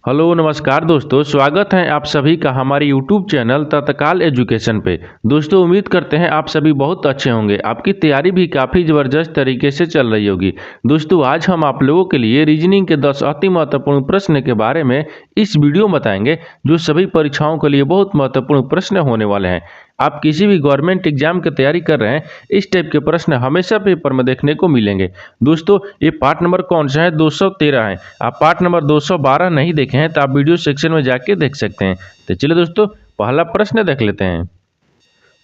Hello नमस्कार दोस्तों, स्वागत है आप सभी का हमारे यूट्यूब चैनल तत्काल एजुकेशन पे। दोस्तों उम्मीद करते हैं आप सभी बहुत अच्छे होंगे। आपकी तैयारी भी काफ़ी ज़बरदस्त तरीके से चल रही होगी। दोस्तों आज हम आप लोगों के लिए रीजनिंग के 10 अति महत्वपूर्ण प्रश्न के बारे में इस वीडियो में बताएंगे, जो सभी परीक्षाओं के लिए बहुत महत्वपूर्ण प्रश्न होने वाले हैं। आप किसी भी गवर्नमेंट एग्जाम की तैयारी कर रहे हैं, इस टाइप के प्रश्न हमेशा पेपर में देखने को मिलेंगे। दोस्तों ये पार्ट नंबर कौन सा है? 213 है। आप पार्ट नंबर 212 नहीं देखे हैं तो आप वीडियो सेक्शन में जाके देख सकते हैं। तो चलिए दोस्तों पहला प्रश्न देख लेते हैं।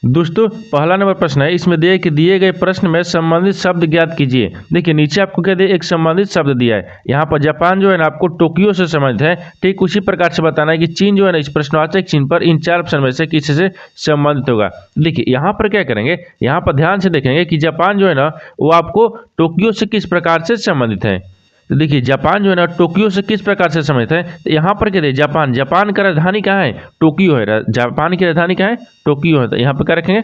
दोस्तों पहला नंबर प्रश्न है, इसमें दिए गए प्रश्न में संबंधित शब्द ज्ञात कीजिए। देखिए नीचे आपको क्या दिया, एक संबंधित शब्द दिया है। यहाँ पर जापान जो है ना आपको टोक्यो से संबंधित है। ठीक उसी प्रकार से बताना है कि चीन जो है ना इस प्रश्नवाचक चिन्ह पर इन 4 ऑप्शन में से किसी से संबंधित होगा। देखिए यहाँ पर क्या करेंगे, यहाँ पर ध्यान से देखेंगे कि जापान जो है ना वो आपको टोक्यो से किस प्रकार से संबंधित है। तो देखिए जापान जो है ना टोक्यो से किस प्रकार से संबंधित है। तो यहाँ पर क्या है, जापान, जापान का राजधानी कहाँ है? टोक्यो है। जापान की राजधानी कहाँ है? टोक्यो है। तो यहाँ पर क्या रखेंगे,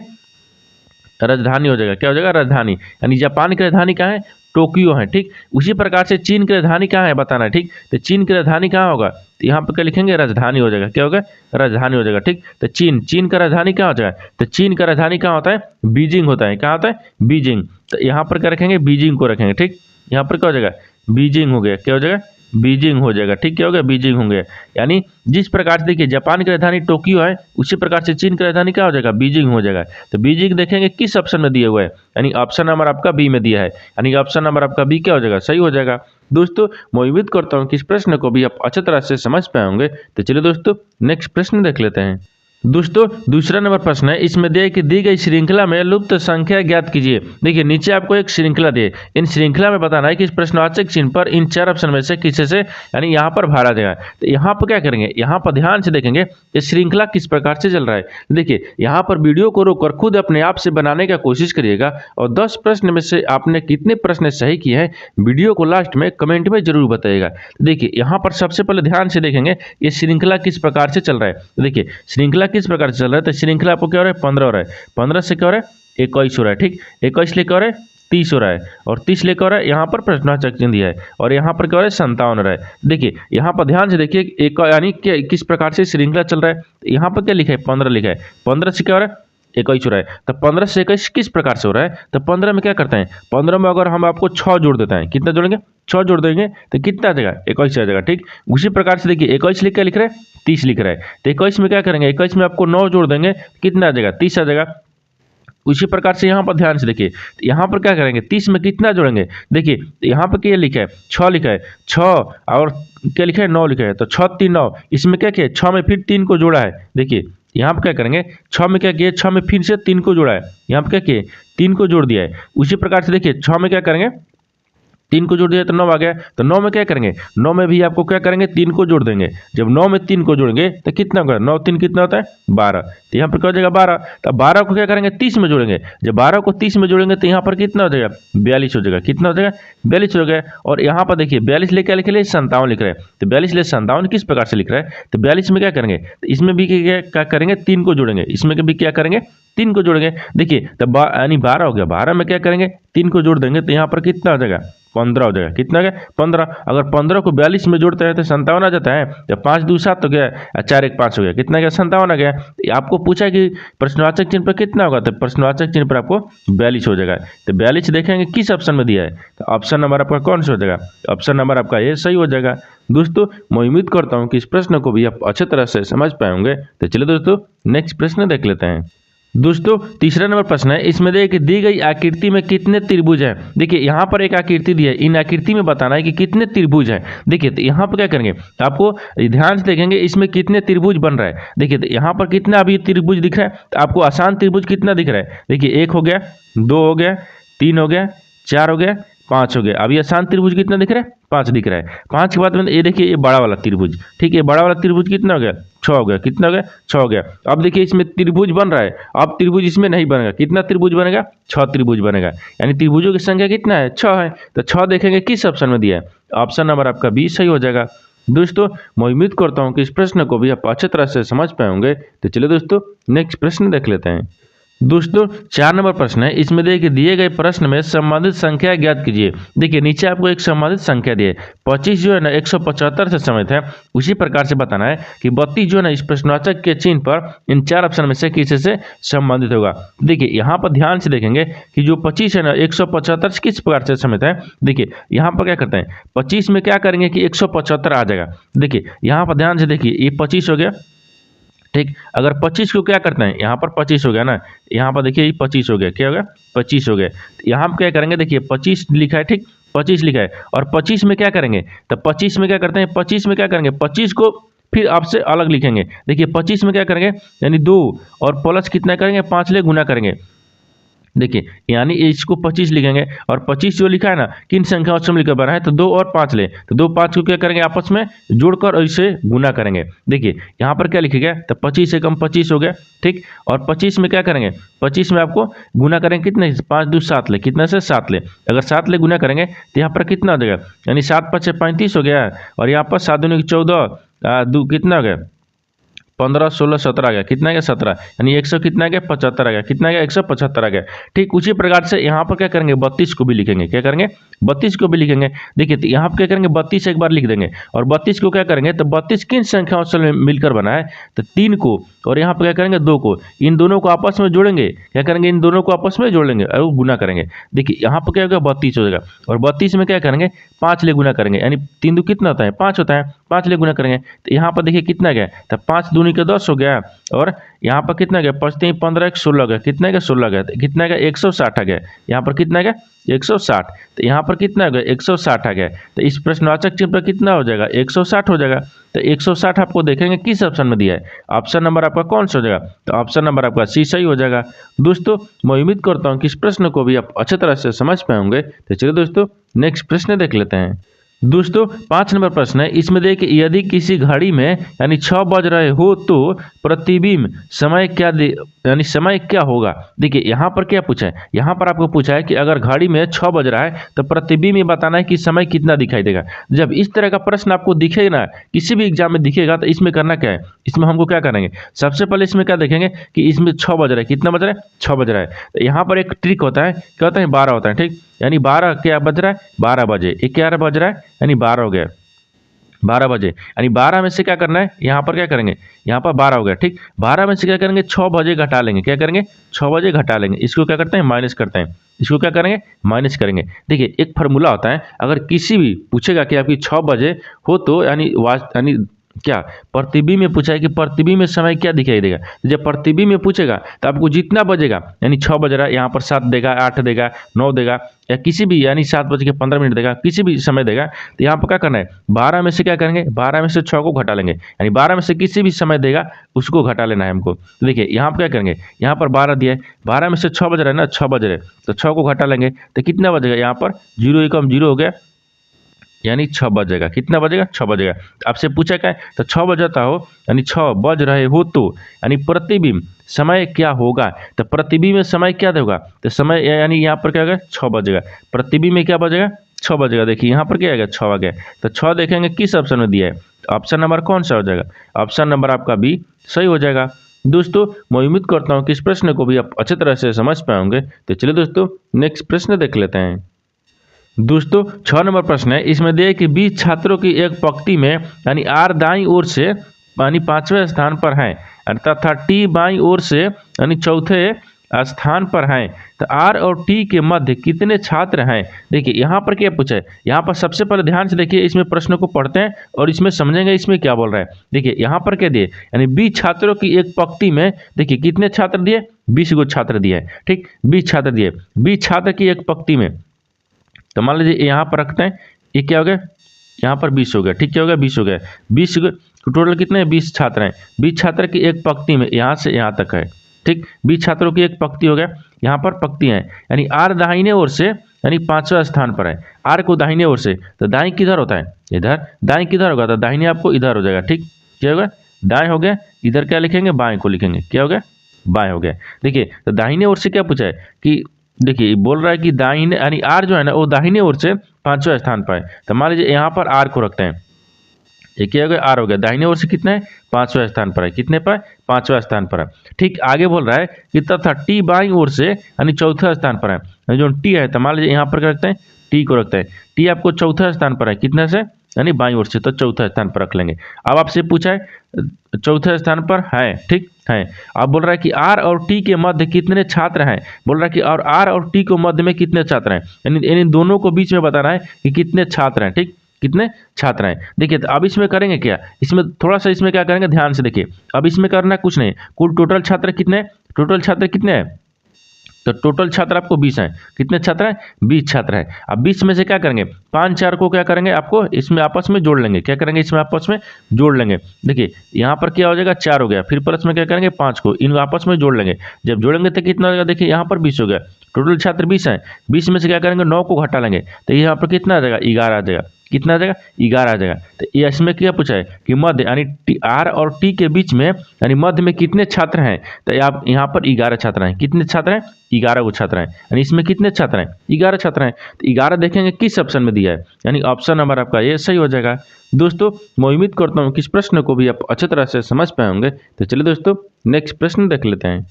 राजधानी हो जाएगा। क्या हो जाएगा? राजधानी। यानी जापान की राजधानी कहाँ है? टोक्यो है। ठीक उसी प्रकार से चीन की राजधानी कहाँ है बताना है। ठीक तो चीन की राजधानी कहाँ होगा? तो यहाँ पर क्या लिखेंगे, राजधानी हो जाएगा। क्या होगा? राजधानी हो जाएगा। ठीक तो चीन का राजधानी कहाँ हो जाएगा? तो चीन का राजधानी कहाँ होता है? बीजिंग होता है। कहाँ होता है? बीजिंग। तो यहाँ पर क्या रखेंगे, बीजिंग को रखेंगे। ठीक यहाँ पर क्या हो जाएगा, बीजिंग हो गया। क्या हो जाएगा? बीजिंग हो जाएगा। ठीक क्या हो गया? बीजिंग हो गया। यानी जिस प्रकार से देखिए जापान की राजधानी टोक्यो है, उसी प्रकार से चीन की राजधानी क्या हो जाएगा? बीजिंग हो जाएगा। तो बीजिंग देखेंगे किस ऑप्शन में दिया हुआ है, यानी ऑप्शन नंबर आपका बी में दिया है। यानी ऑप्शन नंबर आपका बी क्या हो जाएगा? सही हो जाएगा। दोस्तों मैं उम्मीद करता हूँ कि इस प्रश्न को भी आप अच्छी तरह से समझ पाए होंगे। तो चलिए दोस्तों नेक्स्ट प्रश्न देख लेते हैं। दोस्तों दूसरा नंबर प्रश्न है, इसमें दी गई श्रृंखला में लुप्त संख्या ज्ञात कीजिए। देखिए नीचे आपको एक श्रृंखला दी है, इन श्रृंखला में बताना है कि इस प्रश्नवाचक चिन्ह पर इन 4 ऑप्शन में से किसी से यानी यहाँ पर भरा जाएगा। तो यहाँ पर क्या करेंगे, यहाँ पर ध्यान से देखेंगे ये श्रृंखला किस प्रकार से चल रहा है। देखिए यहाँ पर वीडियो को रोककर खुद अपने आप से बनाने का कोशिश करिएगा और 10 प्रश्न में से आपने कितने प्रश्न सही किए हैं वीडियो को लास्ट में कमेंट में जरूर बताइएगा। देखिए यहाँ पर सबसे पहले ध्यान से देखेंगे ये श्रृंखला किस प्रकार से चल रहा है। देखिए श्रृंखला किस प्रकार से चल रहा है, तो श्रृंखला आपको क्या हो रहा है, 15 हो रहा है। 15 से क्या हो रहा है, 21 हो रहा है। ठीक 21 लेकर हो रहा है 30 हो रहा है, और 30 लेकर हो रहा है यहाँ पर प्रश्नवाचक चिन्ह दिया है, और यहाँ पर क्या हो रहा है 57 हो रहा है। देखिए यहाँ पर ध्यान से देखिए एक यानी किस प्रकार से श्रृंखला चल रहा है। यहाँ पर क्या लिखा है, 15 लिखा है। 15 से क्या हो रहा है, 21 हो रहा है। तो 15 से 21 किस प्रकार से हो रहा है, तो 15 में क्या करते हैं, 15 में अगर हम आपको 6 जोड़ देते हैं, कितना जोड़ेंगे, 6 जोड़ देंगे तो कितना आ जाएगा, 21 आ जाएगा। ठीक उसी प्रकार से देखिए 21 लिख के लिख रहे हैं 30 लिख रहा है, तो 21 में क्या करेंगे, 21 में आपको 9 जोड़ देंगे कितना आ जाएगा, 30 आ जाएगा। उसी प्रकार से यहाँ पर ध्यान से देखिए, तो यहाँ पर क्या करेंगे, 30 में कितना जोड़ेंगे। देखिए यहाँ पर क्या लिखा है, 6 लिखा है, 6 और क्या लिखा है, 9 लिखा है। तो 6 3 9, इसमें क्या किया, 6 में फिर 3 को जोड़ा है। देखिए यहाँ पर क्या करेंगे, 6 में क्या किया, 6 में फिर से 3 को जोड़ा है, यहाँ पर क्या किए, 3 को जोड़ दिया है। उसी प्रकार से देखिए 6 में क्या करेंगे, 3 को जोड़ दिया तो 9 आ गया। तो 9 में क्या करेंगे, 9 में भी आपको क्या करेंगे, 3 को जोड़ देंगे। जब 9 में 3 को जोड़ेंगे तो कितना होगा, 9 3 कितना होता है, 12। तो यहाँ पर क्या हो जाएगा 12। तो 12 को क्या करेंगे, 30 में जोड़ेंगे। जब 12 को 30 में जोड़ेंगे तो यहाँ पर कितना हो जाएगा, 42 हो जाएगा। कितना हो जाएगा, 42 हो गया। और यहाँ पर देखिए 42 लेकर लिख रहे हैं, 57 लिख रहे हैं। तो 42 ले 57 किस प्रकार से लिख रहा है, तो 42 में क्या करेंगे, तो इसमें भी क्या करेंगे, 3 को जोड़ेंगे, इसमें भी क्या करेंगे, 3 को जोड़ेंगे। देखिए तब यानी 12 हो गया, 12 में क्या करेंगे, 3 को जोड़ देंगे तो यहाँ पर कितना हो जाएगा, 15 हो जाएगा। कितना गया, 15। अगर 15 को 42 में जोड़ते हैं तो 57 आ जाता है। जब 5 2 7 तो गया, 4 1 5 हो गया, कितना गया, 57 आ गया। आपको पूछा कि प्रश्नवाचक चिन्ह पर कितना होगा, तो प्रश्नवाचक चिन्ह पर आपको 42 हो जाएगा। तो 42 देखेंगे किस ऑप्शन में दिया है, तो ऑप्शन नंबर आपका कौन सा हो जाएगा, ऑप्शन नंबर आपका ये सही हो जाएगा। दोस्तों मैं उम्मीद करता हूँ कि इस प्रश्न को भी आप अच्छे तरह से समझ पाए होंगे। तो चलिए दोस्तों नेक्स्ट प्रश्न देख लेते हैं। दोस्तों तीसरा नंबर प्रश्न है, इसमें देखिए दी गई आकृति में कितने त्रिभुज हैं। देखिए यहाँ पर एक आकृति दी है, इन आकृति में बताना है कि कितने त्रिभुज हैं। देखिए तो यहाँ पर क्या करेंगे, तो आपको ध्यान से देखेंगे इसमें कितने त्रिभुज बन रहा है। देखिए तो यहाँ पर कितना अभी त्रिभुज दिख रहा है, तो आपको आसान त्रिभुज कितना दिख रहा है। देखिए 1 हो गया, 2 हो गया, 3 हो गया, 4 हो गया, 5 हो गया। अभी आसान त्रिभुज कितना दिख रहा है, 5 दिख रहा है। 5 के बाद में ये देखिए ये बड़ा वाला त्रिभुज, ठीक है, बड़ा वाला त्रिभुज कितना हो गया, 6 हो गया। कितना हो गया, 6 हो गया। अब देखिए इसमें त्रिभुज बन रहा है, अब त्रिभुज इसमें नहीं बनेगा। कितना त्रिभुज बनेगा, 6 त्रिभुज बनेगा। यानी त्रिभुजों की संख्या कितना है, 6 है। तो 6 देखेंगे किस ऑप्शन में दिया है, ऑप्शन नंबर आपका बी सही हो जाएगा। दोस्तों मैं उम्मीद करता हूँ कि इस प्रश्न को भी आप अच्छी तरह से समझ पाए होंगे। तो चलिए दोस्तों नेक्स्ट प्रश्न देख लेते हैं। दोस्तों 4 नंबर प्रश्न है, इसमें देखिए दिए गए प्रश्न में संबंधित संख्या ज्ञात कीजिए। देखिए नीचे आपको एक संबंधित संख्या दी है, 25 जो है ना 175 से समित है। उसी प्रकार से बताना है कि 32 जो है ना इस प्रश्नवाचक के चिन्ह पर इन 4 ऑप्शन में से किसी से संबंधित होगा। देखिए यहाँ पर ध्यान से देखेंगे कि जो 25 है ना 175 से किस प्रकार से समित है। देखिए यहाँ पर क्या करते हैं, 25 में क्या करेंगे कि 175 आ जाएगा। देखिए यहाँ पर ध्यान से देखिए, ये 25 हो गया, ठीक। अगर 25 को क्या करते हैं, यहाँ पर 25 हो गया ना, यहाँ पर देखिए ये 25 हो गया, क्या हो गया 25 हो गया। तो यहाँ पर क्या करेंगे, देखिए 25 लिखा है, ठीक 25 लिखा है, और 25 में क्या करेंगे, तो 25 में क्या करते हैं, 25 में क्या करेंगे, 25 को फिर आपसे अलग लिखेंगे। देखिए 25 में क्या करेंगे, यानी 2 और प्लस कितना करेंगे, 5 ले गुना करेंगे। देखिए यानी इसको 25 लिखेंगे, और 25 जो लिखा है ना किन संख्याओं से मिलकर बना है, तो 2 और 5 ले, तो 2 5 को क्या करेंगे आपस में जोड़कर और इसे गुना करेंगे। देखिए यहाँ पर क्या लिखेगा, तो 25 से कम 25 हो गया, ठीक। और 25 में क्या करेंगे, 25 में आपको गुना करेंगे कितने, 5 2 7 ले, कितना से 7 ले। अगर 7 ले गुना करेंगे तो यहाँ पर कितना हो जाएगा, यानी 7 5 35 हो गया, और यहाँ पर 7 दूनी 14 2 कितना हो गया, 15 16 17 आ गया, कितना आ गया 17, यानी 100 कितना आ गया 75 आ गया, कितना आ गया 175 आ गया। ठीक उसी प्रकार से यहाँ पर क्या करेंगे, 32 को भी लिखेंगे, क्या करेंगे 32 को भी लिखेंगे। देखिए तो यहाँ पर क्या करेंगे, 32 एक बार लिख देंगे, और 32 को क्या करेंगे, तो 32 किन संख्याओं से मिलकर बना है, तो 3 को, और यहाँ पर क्या करेंगे 2 को, इन दोनों को आपस में जोड़ेंगे, क्या करेंगे इन दोनों को आपस में जोड़ लेंगे और गुना करेंगे। देखिए यहाँ पर क्या होगा 32 हो जाएगा, और 32 में क्या करेंगे 5 ले गुना करेंगे, यानी 3 2 कितना होता है 5 होता है, 5 ले गुना करेंगे। तो यहाँ पर देखिए कितना गया, तो 5 दूनी के 10 हो गया, और यहाँ पर कितना गया 5 3 15 1 16 गया, कितना गया 16 गया, तो कितना गया 160 आ गया। यहाँ पर कितना गया 160, तो यहाँ पर कितना गया 160 आ गया। तो इस प्रश्नवाचक चिन्ह पर कितना हो जाएगा 160 हो जाएगा। तो 160 आपको देखेंगे किस ऑप्शन में दिया है, ऑप्शन नंबर आपका कौन सा हो जाएगा, तो ऑप्शन नंबर आपका सी सही हो जाएगा। दोस्तों मैं उम्मीद करता हूँ कि इस प्रश्न को भी आप अच्छे तरह से समझ पाए होंगे। तो चलिए दोस्तों नेक्स्ट प्रश्न देख लेते हैं। दोस्तों 5 नंबर प्रश्न है, इसमें देखिए यदि किसी घड़ी में यानी 6 बज रहे हो तो प्रतिबिंब समय क्या यानी समय क्या होगा। देखिए यहाँ पर क्या पूछा है, यहाँ पर आपको पूछा है कि अगर घड़ी में 6 बज रहा है तो प्रतिबिंब में बताना है कि समय कितना दिखाई देगा। जब इस तरह का प्रश्न आपको दिखेगा ना, किसी भी एग्जाम में दिखेगा, तो इसमें करना क्या है, इसमें हमको क्या करेंगे, सबसे पहले इसमें क्या देखेंगे कि इसमें 6 बज रहा है, कितना बज रहा है 6 बज रहा है। तो यहाँ पर एक ट्रिक होता है, क्या होता है 12 होता है, ठीक, यानी 12 क्या बज रहा है 12 बजे, ये क्या बज रहा है यानी 12 हो गया 12 बजे, यानी 12 में से क्या करना है, यहाँ पर क्या करेंगे, यहाँ पर 12 हो गया, ठीक। 12 में से क्या करेंगे 6 बजे घटा लेंगे, क्या करेंगे 6 बजे घटा लेंगे, इसको क्या करते हैं माइनस करते हैं, इसको क्या करेंगे माइनस करेंगे। देखिए एक फार्मूला होता है, अगर किसी भी पूछेगा कि आपकी 6 बजे हो तो यानी क्या प्रतिबिंब में पूछा है कि प्रतिबिंब में समय क्या दिखाई देगा। जब प्रतिबिंब में पूछेगा तो आपको जितना बजेगा, यानी 6 बज रहा है, यहाँ पर 7 देगा 8 देगा 9 देगा, या किसी भी यानी 7:15 देगा, किसी भी समय देगा। तो यहाँ पर क्या करना है 12 में से क्या करेंगे, 12 में से 6 को घटा लेंगे, यानी 12 में से किसी भी समय देगा उसको घटा लेना है हमको। तो देखिए यहाँ पर क्या करेंगे, यहाँ पर 12 दिया है, 12 में से 6 बज रहा है ना, 6 बज रहे तो 6 को घटा लेंगे, तो कितना बजेगा, यहाँ पर 0 एकम 0 हो गया, यानी 6 बजेगा, कितना बजेगा 6 बजेगा। आपसे पूछा क्या है, तो 6 बजाता हो यानी 6 बज रहे हो तो, यानी प्रतिबिंब समय क्या होगा, तो प्रतिबिंब में समय क्या देगा, तो समय यानी यहाँ पर क्या होगा 6 बजेगा, प्रतिबिंब में क्या बजेगा 6 बजेगा। देखिए यहाँ पर क्या आएगा 6 आ गया, तो 6 देखेंगे किस ऑप्शन में दिया है, तो ऑप्शन नंबर कौन सा हो जाएगा, ऑप्शन नंबर आपका बी सही हो जाएगा। दोस्तों मैं उम्मीद करता हूँ कि इस प्रश्न को भी आप अच्छे तरह से समझ पाएंगे। तो चलिए दोस्तों नेक्स्ट प्रश्न देख लेते हैं। दोस्तों 6 नंबर प्रश्न है, इसमें दिए कि 20 छात्रों की एक पंक्ति में यानी आर दाईं ओर से यानी 5वें स्थान पर है, तथा टी बाईं ओर से यानी 4थे स्थान पर है, तो आर और टी के मध्य कितने छात्र हैं। देखिए यहाँ पर क्या पूछा है, यहाँ पर सबसे पहले ध्यान से देखिए, इसमें प्रश्न को पढ़ते हैं और इसमें समझेंगे इसमें क्या बोल रहा है। देखिए यहाँ पर क्या दिए, यानी 20 छात्रों की एक पंक्ति में देखिए कितने छात्र दिए 20 गो छात्र दिए, ठीक 20 छात्र दिए, 20 छात्र की एक पंक्ति में, तो मान लीजिए यहाँ पर रखते हैं, ये क्या हो गया यहाँ पर 20 हो गया, ठीक क्या हो गया 20 हो गया, 20 टोटल कितने हैं 20 छात्र हैं, 20 छात्र की एक पंक्ति में यहाँ से यहाँ तक है, ठीक 20 छात्रों की एक पंक्ति हो गया, यहाँ पर पंक्तियाँ हैं, यानी आर दाहिने ओर से यानी 5वें स्थान पर है, आर को दाहिने ओर से, तो दाएं किधर होता है इधर, दाएं किधर होगा तो दाहिने आपको इधर हो जाएगा, ठीक क्या होगा दाएं हो गया, इधर क्या लिखेंगे बाएं को लिखेंगे, क्या हो गया बाएं हो गया। देखिए तो दाहिने ओर से क्या पूछा है कि देखिए बोल रहा है कि दाहिने यानी आर जो है ना वो दाहिने ओर से 5वें स्थान पर है, तो मान लीजिए यहाँ पर आर को रखते हैं, ये क्या हो गया, आर हो गया। दाहिने ओर से कितना है, 5वें स्थान पर है। कितने पर, 5वें स्थान पर है। ठीक आगे बोल रहा है कि तथा टी बाईं ओर से यानी चौथे स्थान पर है। यानी जो टी है तो मान लीजिए यहाँ पर क्या रखते हैं, टी को रखते हैं। टी आपको चौथे स्थान पर है, कितने से, यानी बाईं ओर से, तो चौथे स्थान पर रख लेंगे। अब आपसे पूछा है चौथे स्थान पर है, ठीक है। अब बोल रहा है कि आर और टी के मध्य कितने छात्र हैं। बोल रहा है कि और आर और टी के मध्य में कितने छात्र हैं, यानी इन दोनों को बीच में बताना है कि कितने छात्र हैं। ठीक, कितने छात्र हैं। देखिए तो अब इसमें करेंगे क्या, इसमें थोड़ा सा इसमें क्या करेंगे, ध्यान से देखिए। अब इसमें करना कुछ नहीं, कुल टोटल छात्र कितने, टोटल छात्र कितने हैं, तो टोटल छात्र आपको 20 हैं। कितने छात्र हैं, 20 छात्र हैं। अब 20 में से क्या करेंगे, 5 4 को क्या करेंगे, आपको इसमें आपस में जोड़ लेंगे। क्या करेंगे, इसमें आपस में जोड़ लेंगे। देखिए यहाँ पर क्या हो जाएगा, 4 हो गया, फिर प्लस में क्या करेंगे, 5 को इन आपस में जोड़ लेंगे। जब जोड़ेंगे तो कितना हो जाएगा, देखिए यहाँ पर 20 हो गया। टोटल छात्र 20 हैं, 20 में से क्या करेंगे, 9 को घटा लेंगे, तो यहाँ पर कितना आ जाएगा, 11 आ जाएगा। कितना आ जाएगा, 11 आ जाएगा। तो ये इसमें क्या पूछा है कि मध्य यानी आर और टी के बीच में यानी मध्य में कितने छात्र हैं, तो आप यहाँ पर 11 छात्र हैं। कितने छात्र हैं, 11 को छात्र हैं। यानी इसमें कितने छात्र हैं, 11 छात्र हैं। तो 11 देखेंगे किस ऑप्शन में दिया है, यानी ऑप्शन नंबर आपका ये सही हो जाएगा। दोस्तों मैं उम्मीद करता हूँ कि इस प्रश्न को भी आप अच्छी तरह से समझ पाए होंगे। तो चलिए दोस्तों नेक्स्ट प्रश्न देख लेते हैं।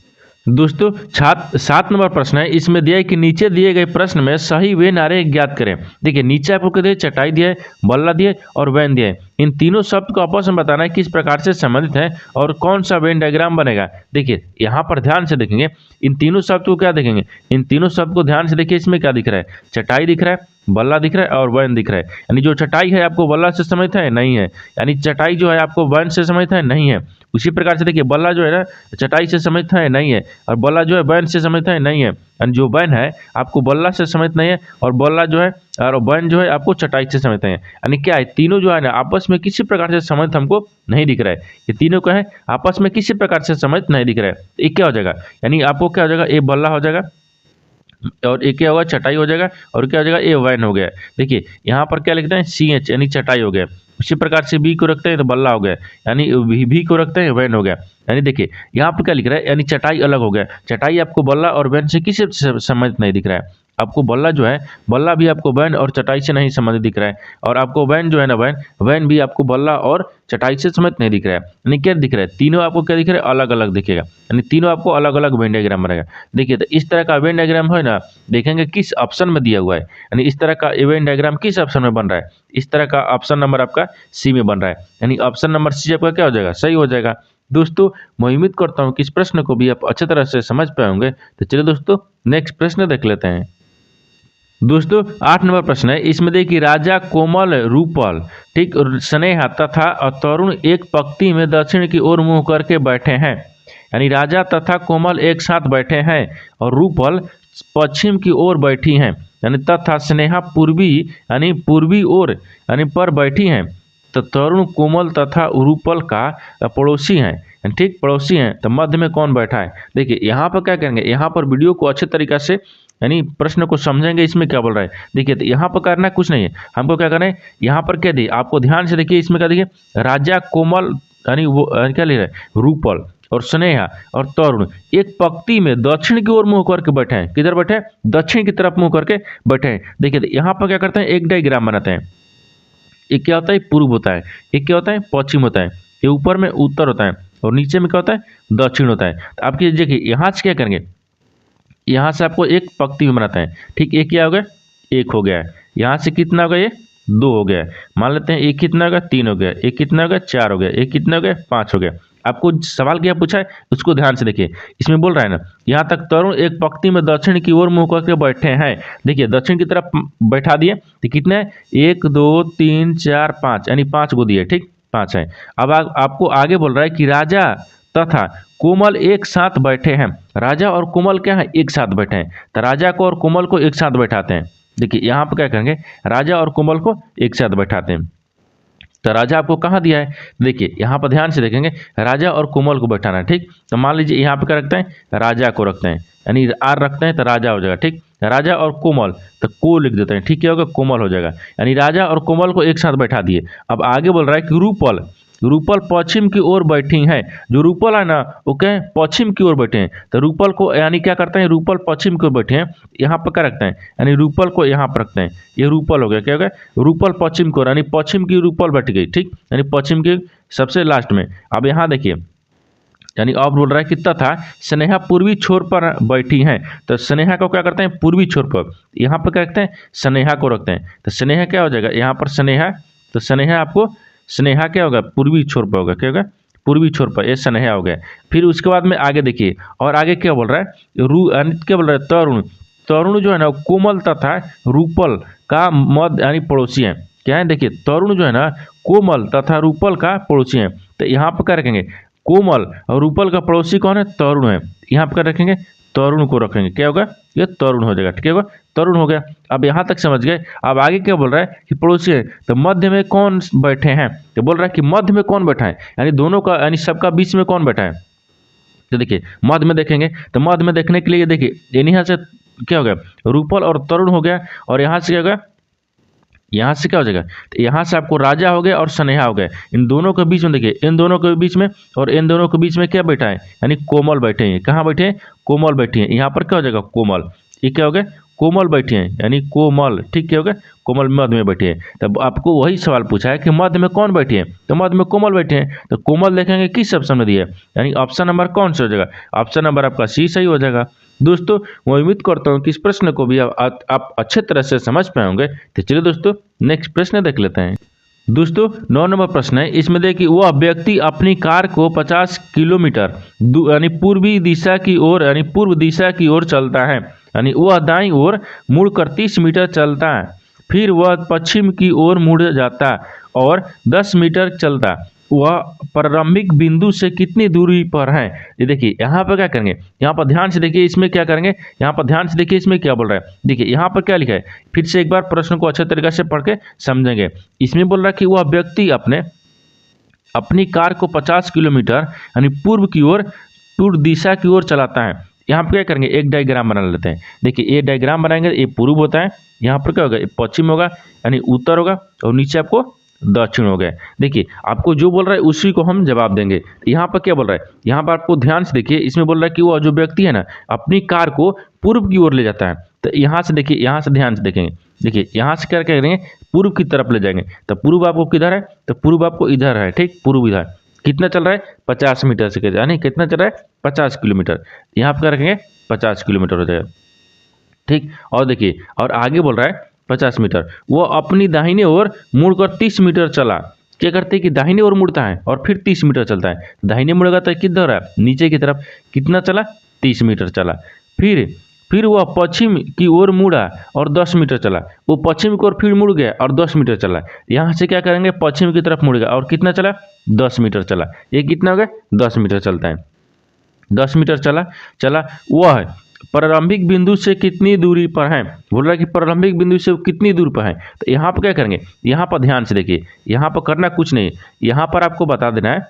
दोस्तों 7 नंबर प्रश्न है, इसमें दिया है कि नीचे दिए गए प्रश्न में सही वेन आरेख ज्ञात करें। देखिए नीचे आपको क्या दिया, चटाई दिया है, बल्ला दिया है और वैन दिया है। इन तीनों शब्द को आपस में बताना है किस प्रकार से संबंधित है और कौन सा वेन डायग्राम बनेगा। देखिए यहाँ पर ध्यान से देखेंगे, इन तीनों शब्द को क्या देखेंगे, इन तीनों शब्द को ध्यान से देखिए। इसमें क्या दिख रहा है, चटाई दिख रहा है, बल्ला दिख रहा है और वैन दिख रहा है। यानी जो चटाई है आपको बल्ला से संबंधित है, नहीं है। यानी चटाई जो है आपको वैन से संबंधित है, नहीं है। उसी प्रकार से देखिए बल्ला जो है ना चटाई से संबंधित है, नहीं है, और बल्ला जो है वैन से संबंधित है, नहीं है। यानी जो वैन है आपको बल्ला से संबंधित नहीं है, और बल्ला जो है और वैन जो है आपको चटाई से संबंधित है। यानी क्या है, तीनों जो है ना आपस में किसी प्रकार से संबंधित हमको नहीं दिख रहा है। ये तीनों क्या है, आपस में किसी प्रकार से संबंधित नहीं दिख रहा है। ये क्या हो जाएगा, यानी आपको क्या हो जाएगा, ये बल्ला हो जाएगा और एक क्या होगा, चटाई हो जाएगा, और क्या हो जाएगा, ए वैन हो गया। देखिए यहाँ पर क्या लिखते हैं, CH यानी चटाई हो गया। उसी प्रकार से बी को रखते हैं तो बल्ला हो गया, यानी भी को रखते हैं वैन हो गया। यानी देखिए यहाँ पर क्या लिख रहा है, यानी चटाई अलग हो गया। चटाई आपको बल्ला और वैन से किसी से संबंधित नहीं दिख रहा है। आपको बल्ला जो है, बल्ला भी आपको वैन और चटाई से नहीं संबंधित दिख रहा है, और आपको वैन जो है ना वैन भी आपको बल्ला और चटाई से संबंधित नहीं दिख रहा है। यानी क्या दिख रहा है, तीनों आपको क्या दिख रहा है, अलग अलग दिखेगा। यानी तीनों आपको अलग अलग वेन डायग्राम बनेगा। देखिए तो इस तरह का वेन डायग्राम है ना, देखेंगे किस ऑप्शन में दिया हुआ है। यानी इस तरह का वेन डायग्राम किस ऑप्शन में बन रहा है, इस तरह का ऑप्शन नंबर आपका सी में बन रहा है। यानी ऑप्शन नंबर सी आपका क्या हो जाएगा, सही हो जाएगा। दोस्तों मैं उम्मीद करता हूँ कि इस प्रश्न को भी आप अच्छी तरह से समझ पाए होंगे। तो चलिए दोस्तों नेक्स्ट प्रश्न देख लेते हैं। दोस्तों 8 नंबर प्रश्न है, इसमें देखिए राजा, कोमल, रूपल, ठीक, स्नेहा तथा तरुण एक पंक्ति में दक्षिण की ओर मुंह करके बैठे हैं। यानी राजा तथा कोमल एक साथ बैठे हैं और रूपल पश्चिम की ओर बैठी हैं। यानी तथा स्नेहा पूर्वी यानी पूर्वी ओर यानी पर बैठी हैं। तो तरुण कोमल तथा रूपल का पड़ोसी हैं, ठीक, पड़ोसी हैं। तो मध्य में कौन बैठा है। देखिए यहाँ पर क्या करेंगे, यहाँ पर वीडियो को अच्छे तरीक़ा से यानी प्रश्न को समझेंगे इसमें क्या बोल रहा है। देखिए तो यहाँ पर करना कुछ नहीं है, हमको क्या करना है, यहाँ पर क्या दिए आपको ध्यान से देखिए। इसमें क्या देखिए, राजा, कोमल यानी वो क्या लिख रहा है, रूपल और स्नेहा और तरुण एक पंक्ति में दक्षिण की ओर मुंह करके बैठे हैं। किधर बैठे हैं, दक्षिण की तरफ मुंह करके बैठे हैं। देखिए तो यहाँ पर क्या करते हैं, एक डायग्राम बनाते हैं। एक क्या होता है, पूर्व होता है, एक क्या होता है, पश्चिम होता है, ये ऊपर में उत्तर होता है और नीचे में क्या होता है, दक्षिण होता है। तो आपकी देखिए यहाँ से क्या करेंगे, यहाँ से आपको एक पंक्ति में बनाते हैं, ठीक। एक क्या हो गया, एक हो गया। यहाँ से कितना हो गया, ये 2 हो गया। मान लेते हैं एक कितना हो गया, 3 हो गया। एक कितना हो गया, 4 हो गया। एक कितना हो गया, 5 हो गया। आपको सवाल क्या पूछा है उसको ध्यान से देखिए। इसमें बोल रहा है ना, यहाँ तक तरुण एक पंक्ति में दक्षिण की ओर मुंह करके बैठे हैं। देखिए दक्षिण की तरफ बैठा दिए तो कितने हैं, 1 2 3 4 5 यानी 5 को दिए, ठीक, 5 है। अब आपको आगे बोल रहा है कि राजा तथा कोमल एक साथ बैठे हैं। राजा और कोमल क्या है, एक साथ बैठे हैं। तो राजा को और कोमल को एक साथ बैठाते हैं। देखिए यहाँ पर क्या करेंगे, राजा और कोमल को एक साथ बैठाते हैं। तो राजा आपको कहाँ दिया है, देखिए यहाँ पर ध्यान से देखेंगे, राजा और कोमल को बैठाना है, ठीक। तो मान लीजिए यहाँ पे क्या रखते हैं, राजा को रखते हैं, यानी आर रखते हैं तो राजा हो जाएगा, ठीक। राजा और कोमल तो को लिख देते हैं, ठीक, क्या होगा, कोमल हो जाएगा। यानी राजा और कोमल को एक साथ बैठा दिए। अब आगे बोल रहा है कि रूपल, रूपल पश्चिम की ओर बैठी हैं। जो रूपल है ना वो क्या है, पश्चिम की ओर बैठे हैं। तो रूपल को यानी क्या करते हैं, रूपल पश्चिम की ओर बैठे हैं, यहाँ पर क्या रखते हैं, यानी रूपल को यहाँ पर रखते हैं। ये रूपल हो गया, क्या हो गया, रूपल पश्चिम की ओर, यानी पश्चिम की रूपल बैठ गई, ठीक, यानी पश्चिम के सबसे लास्ट में। अब यहाँ देखिए, यानी अब बोल रहा है कि तथा स्नेहा पूर्वी छोर पर बैठी हैं। तो स्नेहा को क्या करते हैं, पूर्वी छोर पर, यहाँ पर क्या रखते हैं, स्नेहा को रखते हैं। तो स्नेहा क्या हो जाएगा, यहाँ पर स्नेहा, तो स्नेहा आपको, स्नेहा क्या होगा, पूर्वी छोर पर होगा, क्या होगा, पूर्वी छोर पर, ये स्नेहा हो गया। फिर उसके बाद में आगे देखिए, और आगे क्या बोल रहा है, क्या बोल रहा है, तरुण। तरुण जो है ना कोमल तथा रूपल का मध्य यानी पड़ोसी है। क्या है, देखिए तरुण जो है ना कोमल तथा रूपल का पड़ोसी है। तो यहाँ पर क्या रखेंगे, कोमल और रूपल का पड़ोसी कौन है, तरुण है। यहाँ पर क्या रखेंगे, तरुण को रखेंगे, क्या होगा, ये तरुण हो जाएगा, ठीक है, तरुण हो गया। अब यहाँ तक समझ गए। अब आगे क्या बोल रहा है कि पड़ोसी है, तो मध्य में कौन बैठे हैं। तो बोल रहा है कि मध्य में कौन बैठा है, यानी दोनों का, यानी सबका बीच में कौन बैठा है। तो देखिए मध्य में देखेंगे, तो मध्य में देखने के लिए देखिए यहाँ से क्या हो गया, रूपल और तरुण हो गया, और यहाँ से क्या होगा, यहाँ से क्या हो जाएगा, तो यहाँ से आपको राजा हो गया और स्नेहा हो गया। इन दोनों के बीच में देखिए, इन दोनों के बीच में और इन दोनों के बीच में क्या बैठा है, यानी कोमल बैठे हैं। कहाँ बैठे हैं, कोमल बैठी हैं। यहाँ पर क्या हो जाएगा, कोमल, ये क्या हो गया, कोमल बैठे हैं, यानी कोमल, ठीक, क्या हो गया, कोमल मध्य में बैठे हैं। तब आपको वही सवाल पूछा है कि मध्य में कौन बैठे हैं, तो मध्य में कोमल बैठे हैं। तो कोमल देखेंगे किस ऑप्शन में दिया है, यानी ऑप्शन नंबर कौन सा हो जाएगा, ऑप्शन नंबर आपका सी सही हो जाएगा। दोस्तों मैं उम्मीद करता हूँ कि इस प्रश्न को भी आप अच्छे तरह से समझ पाए होंगे। तो चलिए दोस्तों नेक्स्ट प्रश्न देख लेते हैं। दोस्तों 9 नंबर प्रश्न है, इसमें देखिए वह व्यक्ति अपनी कार को 50 किलोमीटर यानी पूर्वी दिशा की ओर, यानी पूर्व दिशा की ओर चलता है, यानी वह दाईं ओर मुड़कर 30 मीटर चलता है, फिर वह पश्चिम की ओर मुड़ जाता और 10 मीटर चलता। वह प्रारंभिक बिंदु से कितनी दूरी पर है। ये देखिए यहाँ पर क्या करेंगे, यहाँ पर ध्यान से देखिए, इसमें क्या करेंगे, यहाँ पर ध्यान से देखिए, इसमें क्या बोल रहा है, देखिए यहाँ पर क्या लिखा है, फिर से एक बार प्रश्न को अच्छे तरीके से पढ़ के समझेंगे। इसमें बोल रहा है कि वह व्यक्ति अपनी कार को 50 किलोमीटर यानी पूर्व की ओर, पूर्व दिशा की ओर चलाता है। यहाँ पर क्या करेंगे, एक डायग्राम बना लेते हैं। देखिए ये डायग्राम बनाएंगे, ये पूर्व होता है, यहाँ पर क्या होगा, ये पश्चिम होगा, यानी उत्तर होगा, और नीचे आपको दक्षिण हो गया। देखिए आपको जो बोल रहा है उसी को हम जवाब देंगे। यहाँ पर क्या बोल रहा है, यहाँ पर आपको ध्यान से देखिए, इसमें बोल रहा है कि वो जो व्यक्ति है ना अपनी कार को पूर्व की ओर ले जाता है। तो यहाँ से देखिए, यहाँ से ध्यान से देखेंगे, देखिए यहाँ से क्या करेंगे, पूर्व की तरफ ले जाएंगे। तो पूर्व आपको किधर है, तो पूर्व आपको इधर है, ठीक, पूर्व इधर कितना चल रहा है, 50 मीटर से, यानी कितना चल रहा है, 50 किलोमीटर। यहाँ पर क्या रखेंगे, 50 किलोमीटर हो जाएगा, ठीक। और देखिए और आगे बोल रहा है 50 मीटर, वो अपनी दाहिने ओर मुड़कर 30 मीटर चला। क्या करते हैं कि दाहिने ओर मुड़ता है और फिर 30 मीटर चलता है। दाहिने मुड़ेगा तो किधर है, नीचे की तरफ, कितना चला, 30 मीटर चला। फिर वह पश्चिम की ओर मुड़ा और 10 मीटर चला। वो पश्चिम की ओर फिर मुड़ गया और 10 मीटर चला। यहाँ से क्या करेंगे, पश्चिम की तरफ मुड़ेगा और कितना चला, 10 मीटर चला। ये कितना हो गया, 10 मीटर चलता है, 10 मीटर चला। वह प्रारंभिक बिंदु से कितनी दूरी पर है, बोल रहा है कि प्रारंभिक बिंदु से कितनी दूर पर है। तो यहाँ पर क्या करेंगे, यहाँ पर ध्यान से देखिए, यहाँ पर करना कुछ नहीं, यहाँ पर आपको बता देना है,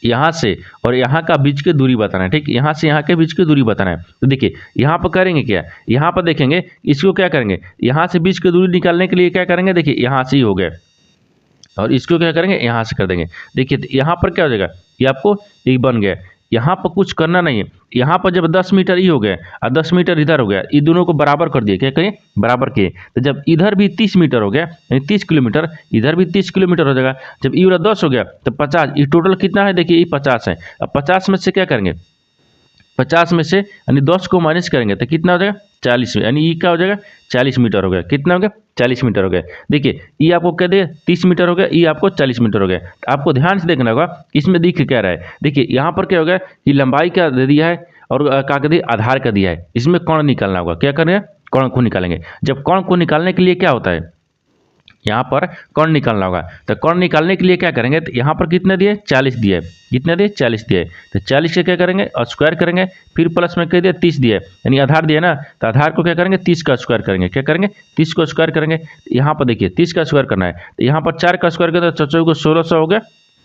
यहाँ से और यहाँ का बीच की दूरी बताना है, ठीक, यहाँ से यहाँ के बीच की दूरी बताना है। तो देखिए यहाँ पर करेंगे क्या, यहाँ पर देखेंगे, इसको क्या करेंगे, यहाँ से बीच की दूरी निकालने के लिए क्या करेंगे, देखिए यहाँ से ही हो गया, और इसको क्या करेंगे, यहाँ से कर देंगे। देखिए यहाँ पर क्या हो जाएगा, ये आपको ये बन गया। यहाँ पर कुछ करना नहीं है, यहाँ पर जब 10 मीटर ही हो गया और 10 मीटर इधर हो गया, ये दोनों को बराबर कर दिए, क्या करिए, बराबर किए। तो जब इधर भी 30 मीटर हो गया, यानी 30 किलोमीटर, इधर भी 30 किलोमीटर हो जाएगा। जब ये वाला 10 हो गया तो 50, ये टोटल कितना है, देखिए ये 50 है। अब 50 में से क्या करेंगे, 50 में से यानी 10 को माइनस करेंगे तो कितना हो जाएगा, 40, यानी ये क्या हो जाएगा, 40 मीटर हो गया। कितना हो गया, 40 मीटर हो गया। देखिए ये आपको क्या दिया, 30 मीटर हो गया, ये आपको 40 मीटर हो गया। तो आपको ध्यान से देखना होगा, इसमें दिख क्या रहा है। देखिए यहाँ पर क्या हो गया, ये लंबाई क्या दे दिया है और क्या कर दिया, आधार का दिया है। इसमें कोण निकालना होगा, क्या करेंगे, कोण को निकालेंगे। जब कोण को निकालने के लिए क्या होता है, यहाँ पर कोण निकालना होगा। तो कोण निकालने के लिए क्या करेंगे, तो यहाँ पर कितने दिए, 40 दिए, कितने दिए, 40 दिए। तो 40 से क्या करेंगे, स्क्वायर करेंगे, फिर प्लस में क्या दिया, 30 दिए, यानी आधार दिए ना, तो आधार को क्या करेंगे, 30 का स्क्वायर करेंगे। क्या करेंगे, 30 को स्क्वायर करेंगे। यहाँ पर देखिए 30 का स्क्वायर करना है, तो यहाँ पर 4 का स्क्वायर करें तो 4 को 1600 हो गया,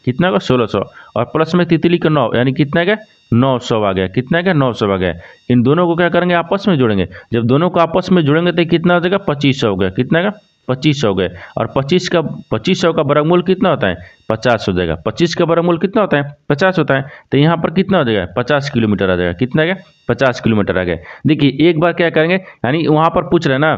कितना होगा, 1600, और प्लस में तितली का 9, यानी कितना गया, 900 आ गया। कितना गया, 900 आ गया। इन दोनों को क्या करेंगे, आपस में जोड़ेंगे। जब दोनों को आपस में जोड़ेंगे तो कितना हो जाएगा, 2500 हो गया। कितना का, 2500 हो गए। और 2500 का वर्गमूल कितना होता है, 50 हो जाएगा। 25 का वर्गमूल कितना होता है? 50 होता है। तो यहाँ पर कितना हो जाएगा? 50 किलोमीटर आ जाएगा। कितना आ गया? 50 किलोमीटर आ गया। देखिए एक बार क्या करेंगे, यानी वहाँ पर पूछ रहे हैं ना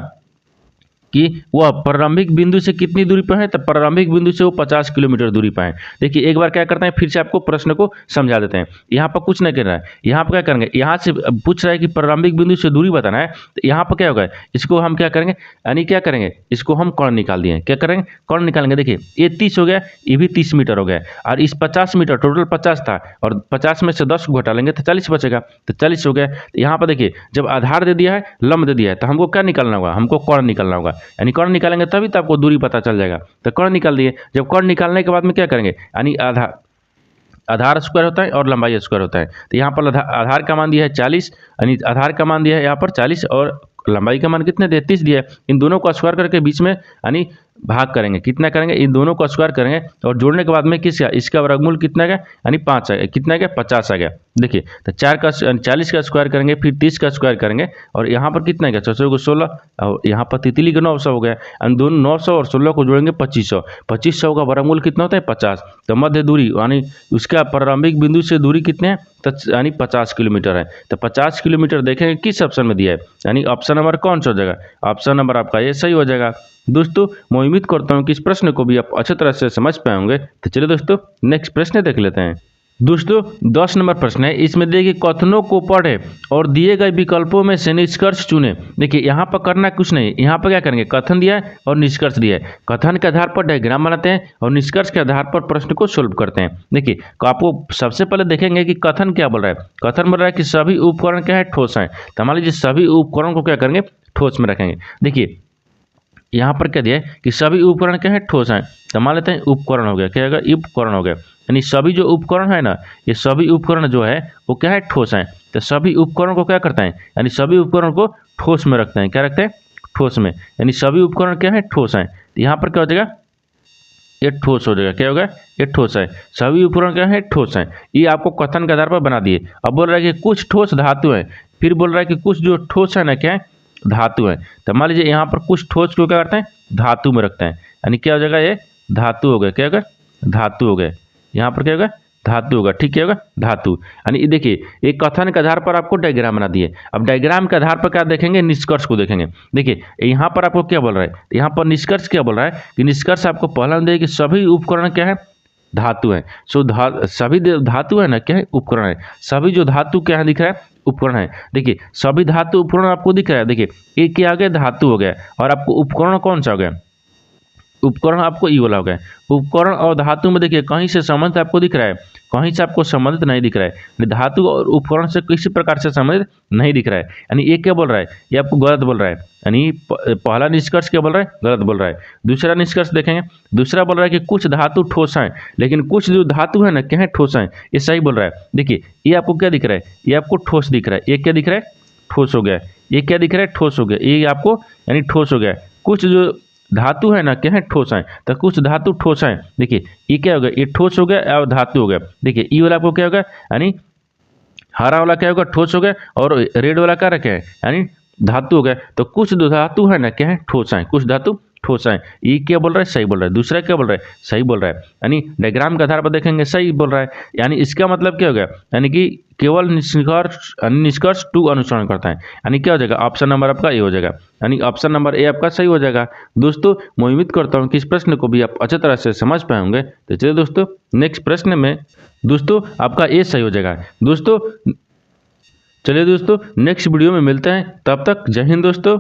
कि वह प्रारंभिक बिंदु से कितनी दूरी पर है, तो प्रारंभिक बिंदु से वो 50 किलोमीटर दूरी पर है। देखिए एक बार क्या करते हैं, फिर से आपको प्रश्न को समझा देते हैं। यहाँ पर कुछ नहीं कर रहा है, यहाँ पर क्या करेंगे, यहाँ से पूछ रहा है कि प्रारंभिक बिंदु से दूरी बताना है, तो यहाँ पर क्या होगा, इसको हम क्या करेंगे, यानी क्या करेंगे, इसको हम कर्ण निकाल दिए। क्या करेंगे? कर्ण निकालेंगे। देखिए ये 30 हो गया, ये भी 30 मीटर हो गया, और इस 50 मीटर टोटल 50 था, और 50 में से 10 को घटा लेंगे तो 40 बचेगा, तो 40 हो गया। तो यहाँ पर देखिए जब आधार दे दिया है, लंब दे दिया है, तो हमको क्या निकालना होगा? हमको कर्ण निकालना होगा। यानी कर्ण निकालेंगे तभी तो आपको दूरी पता चल जाएगा। तो कर्ण निकाल दिए। जब कर्ण निकालने के बाद में क्या करेंगे, यानी आधार स्क्वायर होता है और लंबाई स्क्वायर होता है। तो यहाँ पर आधार का मान दिया है 40, यानी आधार का मान दिया है यहाँ पर 40, और लंबाई का मान कितने दिया? 30 दिया है। इन दोनों को स्क्वायर करके बीच में यानी भाग करेंगे। कितना करेंगे? इन दोनों को स्क्वायर करेंगे, और जोड़ने के बाद में किसका, इसका वर्गमूल कितना गया, यानी 5 आ गया। कितना गया? 50 आ गया। देखिए तो 40 का स्क्वायर करेंगे, फिर 30 का स्क्वायर करेंगे, और यहाँ पर कितना गया? 600 को 16, और यहाँ पर तितली का 900 हो गया। यानी दोनों 900 और 16 को जोड़ेंगे 2500। 2500 का वर्गमूल कितना होता है? 50। तो मध्य दूरी यानी उसका प्रारंभिक बिंदु से दूरी कितने हैं, तो यानी 50 किलोमीटर है। तो 50 किलोमीटर देखेंगे किस ऑप्शन में दिया है, यानी ऑप्शन नंबर कौन सा हो जाएगा? ऑप्शन नंबर आपका ये सही हो जाएगा। दोस्तों मैं उम्मीद करता हूँ कि इस प्रश्न को भी आप अच्छी तरह से समझ पाए होंगे। तो चलिए दोस्तों नेक्स्ट प्रश्न देख लेते हैं। दोस्तों 10 नंबर प्रश्न है, इसमें देखिए कथनों को पढ़े और दिए गए विकल्पों में से निष्कर्ष चुने। देखिए यहाँ पर करना कुछ नहीं, यहाँ पर क्या करेंगे, कथन दिया है और निष्कर्ष दिया है। कथन के आधार पर डायग्राम बनाते हैं और निष्कर्ष के आधार पर प्रश्न को सोल्व करते हैं। देखिए तो आपको सबसे पहले देखेंगे कि कथन क्या बोल रहा है। कथन बोल रहा है कि सभी उपकरण क्या है, ठोस है। तो मान लीजिए सभी उपकरण को क्या करेंगे, ठोस में रखेंगे। देखिए यहाँ पर क्या दिया है कि सभी उपकरण क्या है, ठोस हैं। तो मान लेते हैं उपकरण हो गया, क्या होगा, उपकरण हो गया। यानी सभी जो उपकरण है ना, ये सभी उपकरण जो है वो क्या है, ठोस हैं। तो सभी उपकरण को क्या करते हैं, यानी सभी उपकरण को ठोस में रखते हैं। क्या रखते हैं? ठोस में। यानी सभी उपकरण क्या है, ठोस हैं। तो यहाँ पर क्या हो जाएगा, ये ठोस हो जाएगा। क्या होगा, ये ठोस है। सभी उपकरण क्या है, ठोस हैं। ये आपको कथन के आधार पर बना दिए। अब बोल रहा है कि कुछ ठोस धातु है, फिर बोल रहा है कि कुछ जो ठोस है ना क्या है, धातु है। तो मान लीजिए यहाँ पर कुछ ठोस को क्या करते हैं, धातु में रखते हैं। यानी क्या हो जाएगा, ये धातु हो गया। क्या होगा, धातु हो गया। यहाँ पर क्या होगा, धातु होगा। ठीक है, होगा धातु। यानी देखिए एक कथन के आधार पर आपको डायग्राम बना दिए। अब डायग्राम के आधार पर क्या देखेंगे, निष्कर्ष को देखेंगे। देखिए यहाँ पर आपको क्या बोल रहा है, यहाँ पर निष्कर्ष क्या बोल रहा है कि निष्कर्ष आपको पहला में कि सभी उपकरण क्या है, धातु है। सो सभी धातु है ना, क्या है, उपकरण है। सभी जो धातु क्या है दिख रहा है, उपकरण है। देखिए सभी धातु उपकरण आपको दिख रहा है। देखिए एक क्या हो गया, धातु हो गया, और आपको उपकरण कौन सा हो गया, उपकरण आपको ई वाला हो गया। उपकरण और धातु में देखिए कहीं से संबंध आपको दिख रहा है, कहीं से आपको संबंधित नहीं दिख रहा है। धातु और उपकरण से किसी प्रकार से संबंधित नहीं दिख रहा है। यानी ये क्या बोल रहा है, ये आपको गलत बोल रहा है। यानी पहला निष्कर्ष क्या बोल रहा है, गलत बोल रहा है। दूसरा निष्कर्ष देखेंगे, दूसरा बोल रहा है कि कुछ धातु ठोस हैं, लेकिन कुछ जो धातु है ना क्या है, ठोस हैं। ये सही बोल रहा है। देखिए ये आपको क्या दिख रहा है, ये आपको ठोस दिख रहा है। ये क्या दिख रहा है, ठोस हो गया। ये क्या दिख रहा है, ठोस हो गया। ये आपको यानी ठोस हो गया। कुछ जो धातु है ना क्या है, ठोस है। तो कुछ धातु ठोस है। देखिए ये क्या हो गया, ये ठोस हो गया और धातु हो गया। देखिए ई वाला आपको क्या होगा, यानी हरा वाला क्या होगा, ठोस हो गया, और रेड वाला क्या रखे है, यानी धातु हो गया। तो कुछ धातु है ना क्या है, ठोस है। कुछ धातु ठोस है। ये क्या बोल रहा है, सही बोल रहा है। दूसरा क्या बोल रहा है, सही बोल रहा है। यानी डायग्राम के आधार पर देखेंगे सही बोल रहा है। यानी इसका मतलब क्या हो गया, यानी कि केवल निष्कर्ष टू अनुसरण करता है। यानी क्या हो जाएगा, ऑप्शन नंबर आपका ए हो जाएगा। यानी ऑप्शन नंबर ए आपका सही हो जाएगा। दोस्तों मैं उम्मीद करता हूँ कि इस प्रश्न को भी आप अच्छी तरह से समझ पाए होंगे। तो चलिए दोस्तों नेक्स्ट प्रश्न में दोस्तों आपका ए सही हो जाएगा। दोस्तों चलिए दोस्तों नेक्स्ट वीडियो में मिलते हैं, तब तक जय हिंद दोस्तों।